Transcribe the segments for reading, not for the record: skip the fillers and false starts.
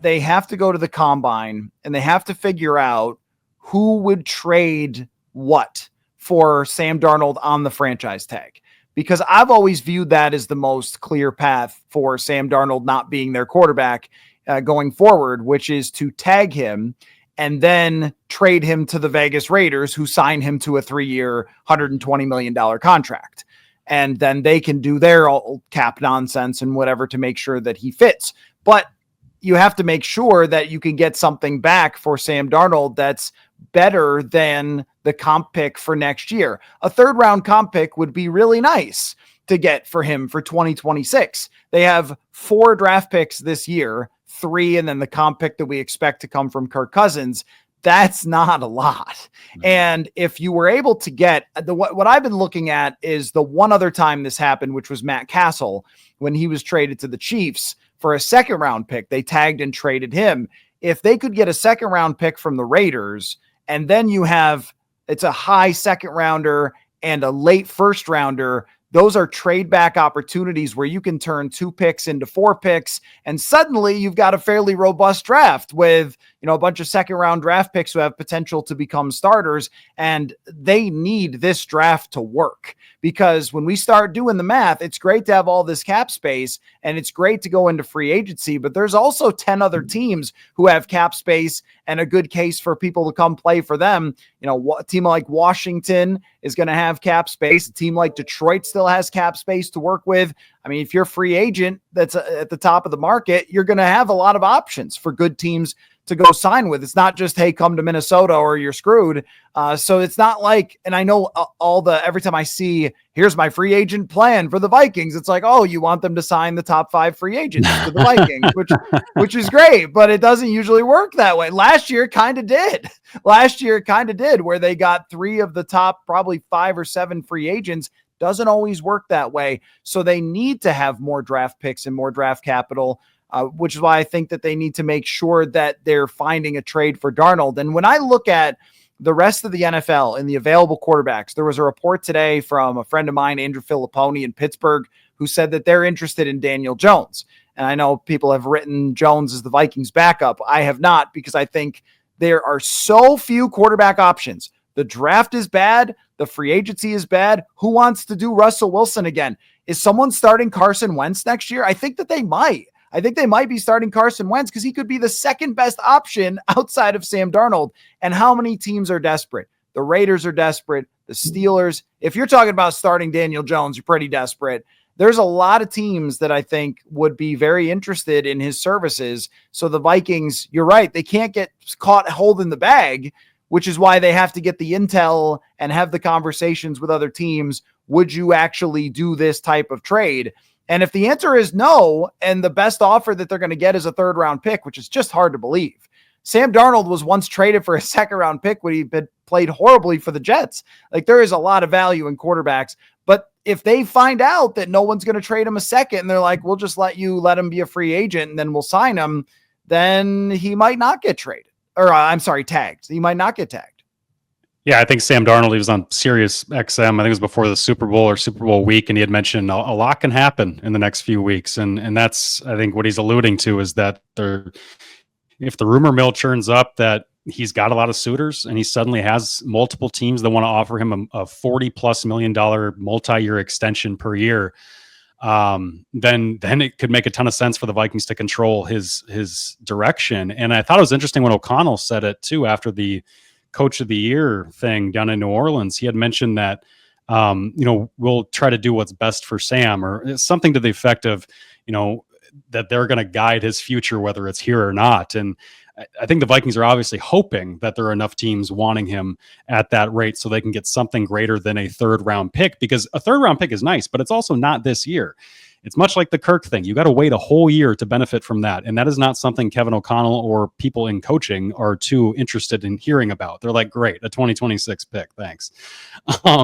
they have to go to the combine and they have to figure out who would trade what for Sam Darnold on the franchise tag. Because I've always viewed that as the most clear path for Sam Darnold not being their quarterback going forward, which is to tag him and then trade him to the Vegas Raiders, who sign him to a 3-year, $120 million contract. And then they can do their cap nonsense and whatever to make sure that he fits. But you have to make sure that you can get something back for Sam Darnold that's better than the comp pick for next year. A 3rd round comp pick would be really nice to get for him for 2026. They have 4 draft picks this year, 3, and then the comp pick that we expect to come from Kirk Cousins. That's not a lot. Mm-hmm. And if you were able to get what I've been looking at is the one other time this happened, which was Matt Castle, when he was traded to the Chiefs for a 2nd round pick. They tagged and traded him. If they could get a 2nd round pick from the Raiders, and then it's a high 2nd rounder and a late 1st rounder, those are trade back opportunities where you can turn 2 picks into 4 picks. And suddenly you've got a fairly robust draft with, a bunch of 2nd round draft picks who have potential to become starters. And they need this draft to work, because when we start doing the math, it's great to have all this cap space and it's great to go into free agency, but there's also 10 other teams who have cap space and a good case for people to come play for them. A team like Washington is going to have cap space. A team like Detroit still has cap space to work with. I mean, if you're a free agent that's at the top of the market, you're going to have a lot of options for good teams to go sign with. It's not just, hey, come to Minnesota or you're screwed. So it's not like, and I know every time I see, here's my free agent plan for the Vikings, it's like, oh, you want them to sign the top 5 free agents to the Vikings, which is great, but it doesn't usually work that way. Last year kind of did, where they got 3 of the top, probably 5 or 7 free agents. Doesn't always work that way. So they need to have more draft picks and more draft capital, which is why I think that they need to make sure that they're finding a trade for Darnold. And when I look at the rest of the NFL and the available quarterbacks, there was a report today from a friend of mine, Andrew Filipponi in Pittsburgh, who said that they're interested in Daniel Jones. And I know people have written Jones as the Vikings backup. I have not, because I think there are so few quarterback options. The draft is bad. The free agency is bad. Who wants to do Russell Wilson again? Is someone starting Carson Wentz next year? I think that they might. I think they might be starting Carson Wentz because he could be the 2nd best option outside of Sam Darnold. And how many teams are desperate? The Raiders are desperate. The Steelers. If you're talking about starting Daniel Jones, you're pretty desperate. There's a lot of teams that I think would be very interested in his services. So the Vikings, you're right, they can't get caught holding the bag, which is why they have to get the intel and have the conversations with other teams. Would you actually do this type of trade? And if the answer is no, and the best offer that they're going to get is a 3rd round pick, which is just hard to believe. Sam Darnold was once traded for a 2nd round pick when he had played horribly for the Jets. Like, there is a lot of value in quarterbacks, but if they find out that no one's going to trade him a 2nd and they're like, we'll just let him be a free agent and then we'll sign him, then he might not get traded. Or tagged. He might not get tagged. Yeah, I think Sam Darnold, he was on Sirius XM. I think it was before the Super Bowl or Super Bowl week, and he had mentioned a lot can happen in the next few weeks. And that's, I think, what he's alluding to is that if the rumor mill churns up that he's got a lot of suitors and he suddenly has multiple teams that want to offer him a $40+ million multi-year extension per year, then it could make a ton of sense for the Vikings to control his direction. And I thought it was interesting when O'Connell said it too after the Coach of the Year thing down in New Orleans. He had mentioned that we'll try to do what's best for Sam, or something to the effect of that they're going to guide his future whether it's here or not. And I think the Vikings are obviously hoping that there are enough teams wanting him at that rate so they can get something greater than a 3rd round pick, because a 3rd round pick is nice, but it's also not this year. It's much like the Kirk thing. You got to wait a whole year to benefit from that. And that is not something Kevin O'Connell or people in coaching are too interested in hearing about. They're like, great, a 2026 pick. Thanks.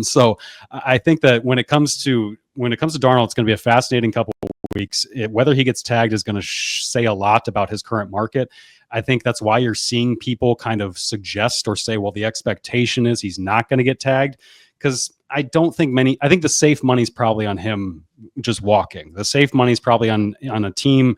So I think that when it comes to Darnold, it's going to be a fascinating couple of weeks. Whether he gets tagged is going to say a lot about his current market. I think that's why you're seeing people kind of suggest or say, well, the expectation is he's not going to get tagged, because I think the safe money's probably on him just walking. The safe money's probably on a team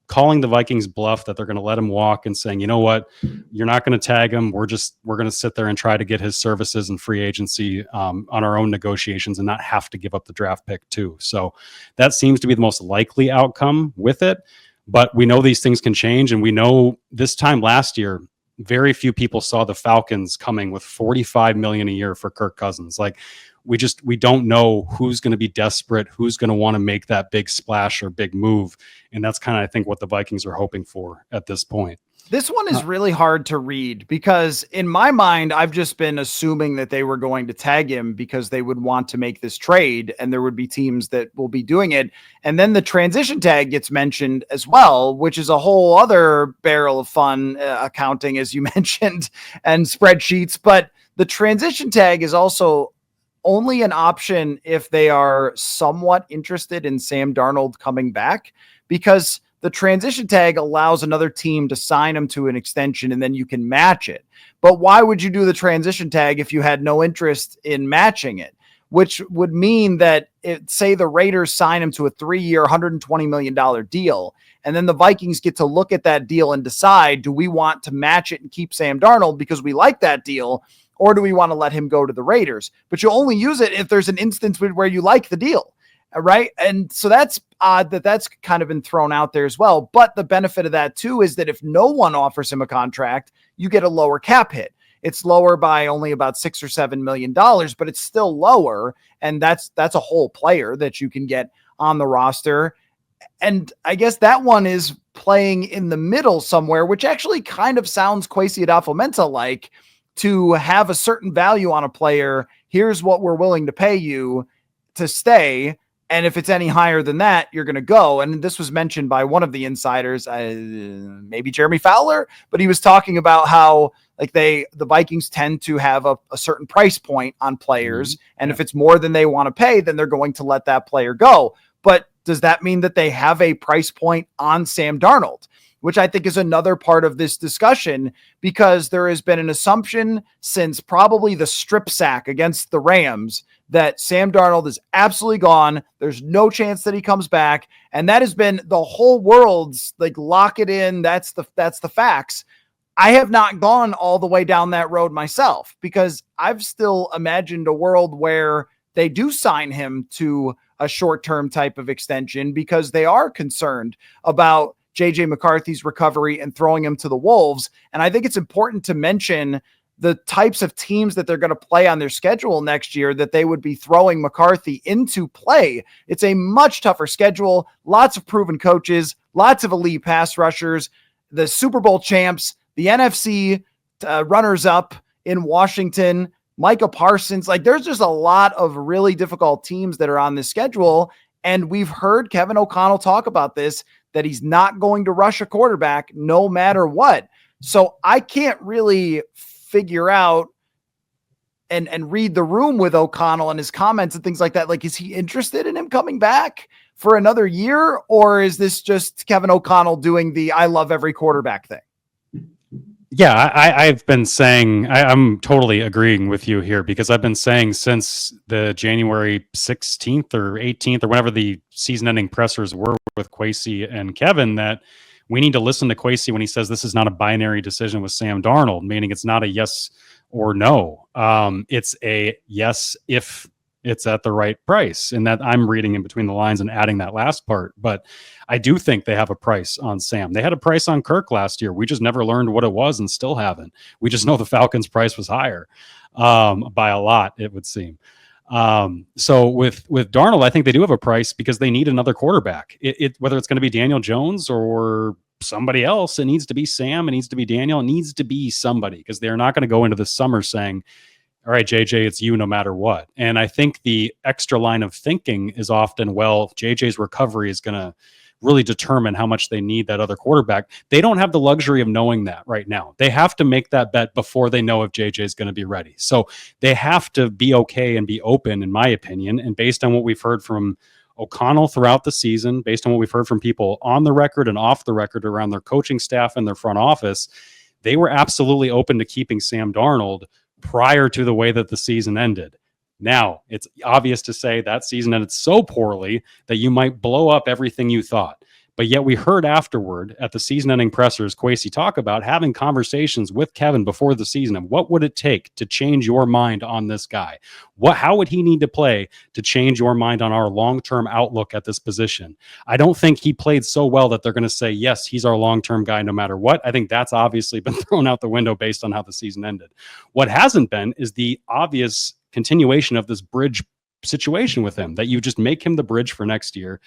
calling the Vikings bluff that they're going to let him walk and saying, you know what, you're not going to tag him. We're going to sit there and try to get his services and free agency on our own negotiations and not have to give up the draft pick too. So that seems to be the most likely outcome with it. But we know these things can change. And we know this time last year, very few people saw the Falcons coming with $45 million a year for Kirk Cousins. Like, we don't know who's going to be desperate, who's going to want to make that big splash or big move. And that's kind of, I think, what the Vikings are hoping for at this point. This one is really hard to read because in my mind, I've just been assuming that they were going to tag him because they would want to make this trade and there would be teams that will be doing it. And then the transition tag gets mentioned as well, which is a whole other barrel of fun, accounting, as you mentioned, and spreadsheets. But the transition tag is also only an option if they are somewhat interested in Sam Darnold coming back, because the transition tag allows another team to sign him to an extension and then you can match it. But why would you do the transition tag if you had no interest in matching it? Which would mean that say the Raiders sign him to a 3-year, $120 million deal. And then the Vikings get to look at that deal and decide, do we want to match it and keep Sam Darnold because we like that deal? Or do we want to let him go to the Raiders? But you'll only use it if there's an instance where you like the deal. Right. And so that's odd that that's kind of been thrown out there as well. But the benefit of that, too, is that if no one offers him a contract, you get a lower cap hit. It's lower by only about $6 or $7 million, but it's still lower. And that's a whole player that you can get on the roster. And I guess that one is playing in the middle somewhere, which actually kind of sounds Kwesi Adolfo-Mensah like, to have a certain value on a player. Here's what we're willing to pay you to stay. And if it's any higher than that, you're going to go. And this was mentioned by one of the insiders, maybe Jeremy Fowler, but he was talking about how like the Vikings tend to have a certain price point on players. And if it's more than they want to pay, then they're going to let that player go. But does that mean that they have a price point on Sam Darnold? Which I think is another part of this discussion, because there has been an assumption since probably the strip sack against the Rams that Sam Darnold is absolutely gone. There's no chance that he comes back. And that has been the whole world's like, lock it in. That's the facts. I have not gone all the way down that road myself, because I've still imagined a world where they do sign him to a short-term type of extension because they are concerned about J.J. McCarthy's recovery and throwing him to the Wolves. And I think it's important to mention the types of teams that they're going to play on their schedule next year, that they would be throwing McCarthy into play. It's a much tougher schedule, lots of proven coaches, lots of elite pass rushers, the Super Bowl champs, the NFC runners-up in Washington, Micah Parsons. Like, there's just a lot of really difficult teams that are on this schedule. And we've heard Kevin O'Connell talk about this, that he's not going to rush a quarterback no matter what. So I can't really figure out and read the room with O'Connell and his comments and things like that. Like, is he interested in him coming back for another year? Or is this just Kevin O'Connell doing the I love every quarterback thing? Yeah, I've been saying, I'm totally agreeing with you here, because I've been saying since the January 16th or 18th or whenever the season-ending pressers were with Kwesi and Kevin, that we need to listen to Kwesi when he says this is not a binary decision with Sam Darnold, meaning it's not a yes or no. It's a yes if it's at the right price. And that I'm reading in between the lines and adding that last part. But I do think they have a price on Sam. They had a price on Kirk last year. We just never learned what it was and still haven't. We just know the Falcons' price was higher by a lot, it would seem. So with Darnold, I think they do have a price because they need another quarterback. Whether it's going to be Daniel Jones or somebody else, it needs to be Sam, it needs to be Daniel, it needs to be somebody, because they're not going to go into the summer saying, all right, JJ, it's you no matter what. And I think the extra line of thinking is often, well, JJ's recovery is going to really determine how much they need that other quarterback. They don't have the luxury of knowing that right now. They have to make that bet before they know if JJ is going to be ready. So they have to be okay and be open, in my opinion. And based on what we've heard from O'Connell throughout the season, based on what we've heard from people on the record and off the record around their coaching staff and their front office, they were absolutely open to keeping Sam Darnold prior to the way that the season ended. Now, it's obvious to say that season ended so poorly that you might blow up everything you thought. But yet we heard afterward at the season-ending pressers, Kwesi talk about having conversations with Kevin before the season of what would it take to change your mind on this guy? How would he need to play to change your mind on our long-term outlook at this position? I don't think he played so well that they're going to say, yes, he's our long-term guy no matter what. I think that's obviously been thrown out the window based on how the season ended. What hasn't been is the obvious continuation of this bridge situation with him, that you just make him the bridge for next year,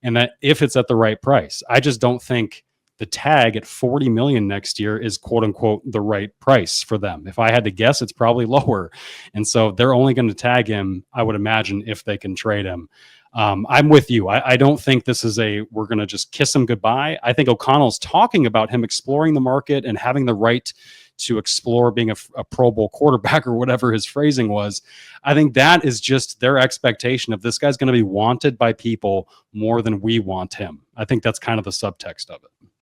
and that if it's at the right price. I just don't think the tag at $40 million next year is quote unquote the right price for them. If I had to guess, it's probably lower. And so they're only going to tag him, I would imagine, if they can trade him. I'm with you. I don't think this is we're going to just kiss him goodbye. I think O'Connell's talking about him exploring the market and having the right to explore being a Pro Bowl quarterback or whatever his phrasing was. I think that is just their expectation of this guy's going to be wanted by people more than we want him. I think that's kind of the subtext of it.